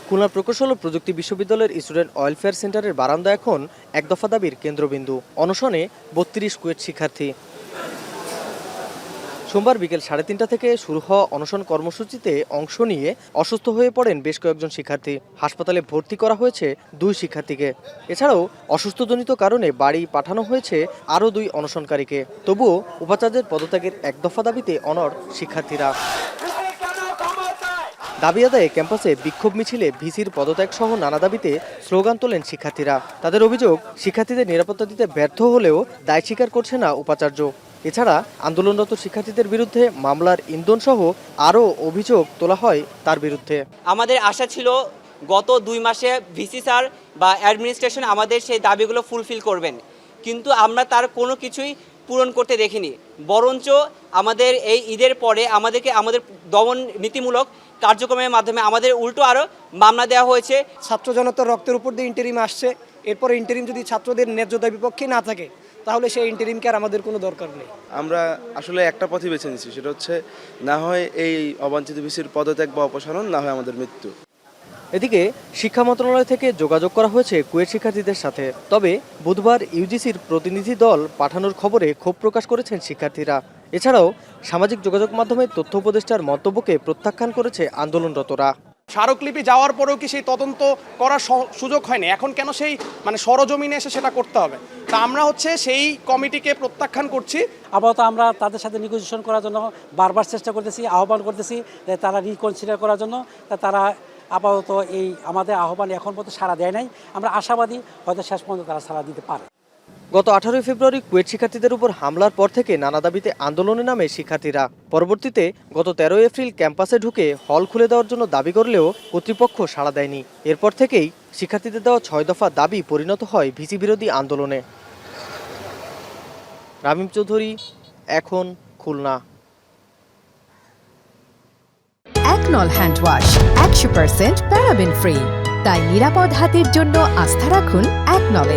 খুলনা প্রকৌশল ও প্রযুক্তি বিশ্ববিদ্যালয়ের স্টুডেন্ট ওয়েলফেয়ার সেন্টারের বারান্দা এখন এক দফা দাবির কেন্দ্রবিন্দু। অনশনে ৩২ কুয়েট শিক্ষার্থী। সোমবার বিকেল ৩:৩০ থেকে শুরু হওয়া অনশন কর্মসূচিতে অংশ নিয়ে অসুস্থ হয়ে পড়েন বেশ কয়েকজন শিক্ষার্থী। হাসপাতালে ভর্তি করা হয়েছে ২ শিক্ষার্থীকে। এছাড়াও অসুস্থজনিত কারণে বাড়ি পাঠানো হয়েছে আরও ২ অনশনকারীকে। তবুও উপাচার্যের পদত্যাগের এক দফা দাবিতে অনড় শিক্ষার্থীরা। দাবি আদায়ে ক্যাম্পাসে বিক্ষোভ মিছিলে ভিসির পদত্যাগ সহ নানা দাবিতে স্লোগান তোলেন শিক্ষার্থীরা। তাদের অভিযোগ, শিক্ষার্থীদের নিরাপত্তা দিতে ব্যর্থ হলেও দায় স্বীকার করছে না উপাচার্য। এছাড়া আন্দোলনরত শিক্ষার্থীদের বিরুদ্ধে মামলার ইন্ধন সহ আরও অভিযোগ তোলা হয় তার বিরুদ্ধে। আমাদের আশা ছিল গত 2 মাসে ভিসি স্যার বা অ্যাডমিনিস্ট্রেশন আমাদের সেই দাবিগুলো ফুলফিল করবেন, কিন্তু আমরা তার কোনো কিছুই পূরণ করতে দেখিনি। বরঞ্চ আমাদের এই ঈদের পরে আমাদেরকে আমাদের দমন নীতিমূলক কার্যক্রমের মাধ্যমে আমাদের উল্টো আরও মামলা দেওয়া হয়েছে। ছাত্র জনতার রক্তের উপর দিয়ে ইন্টারিম আসছে, এরপরে ইন্টারিম যদি ছাত্রদের ন্যায্যতার বিপক্ষে না থাকে তাহলে সেই ইন্টারিমকে আর আমাদের কোনো দরকার নেই। আমরা আসলে একটা পথই বেছে নিচ্ছি, সেটা হচ্ছে না হয় এই অবাঞ্ছিত ভিসির পদত্যাগ বা অপসারণ, না হয় আমাদের মৃত্যু। এদিকে শিক্ষা মন্ত্রণালয় থেকে যোগাযোগ করা হয়েছে কুয়েট শিক্ষার্থীদের সাথে। তবে বুধবার ইউজিসির প্রতিনিধি দল পাঠানোর খবরে ক্ষোভ প্রকাশ করেছেন শিক্ষার্থীরা। এছাড়াও সামাজিক যোগাযোগ মাধ্যমে তথ্য উপদেষ্টার মন্তব্যকে প্রত্যাখ্যান করেছে আন্দোলনরতরা। স্মারকলিপি যাওয়ার পরেও কি সেই তদন্ত করার সুযোগ হয়নি? এখন কেন সেই সরজমিনে এসে সেটা করতে হবে? তা আমরা সেই কমিটিকে প্রত্যাখ্যান করছি। আপাতত আমরা তাদের সাথে নেগোসিয়েশন করার জন্য বারবার চেষ্টা করতেছি, আহ্বান করতেছি যে তারা রিকনসিডার করার জন্য। তারা আপাতত এই আমাদের আহ্বান এখন পর্যন্ত সাড়া দেয় নাই। আমরা আশাবাদী হয়তো শেষ পর্যন্ত তারা সাড়া দিতে পারে। গত 18 ফেব্রুয়ারি কুয়েট শিক্ষার্থীদের উপর হামলার পর থেকে নানা দাবিতে আন্দোলনে নামে শিক্ষার্থীরা। পরবর্তীতে গত 13 এপ্রিল ক্যাম্পাসে ঢুকে হল খুলে দেওয়ার জন্য দাবি করলেও কর্তৃপক্ষ সাড়া দেয়নি। এরপর থেকেই শিক্ষার্থীদের দেওয়া 6 দফা দাবি পরিণত হয় ভিসি বিরোধী আন্দোলনে। রামিম চৌধুরী, এখন খুলনা। একনল হ্যান্ড ওয়াশ 100% প্যারাবেন ফ্রি, তাই নিরাপদ হাতের জন্য আস্থা রাখুন একনলে।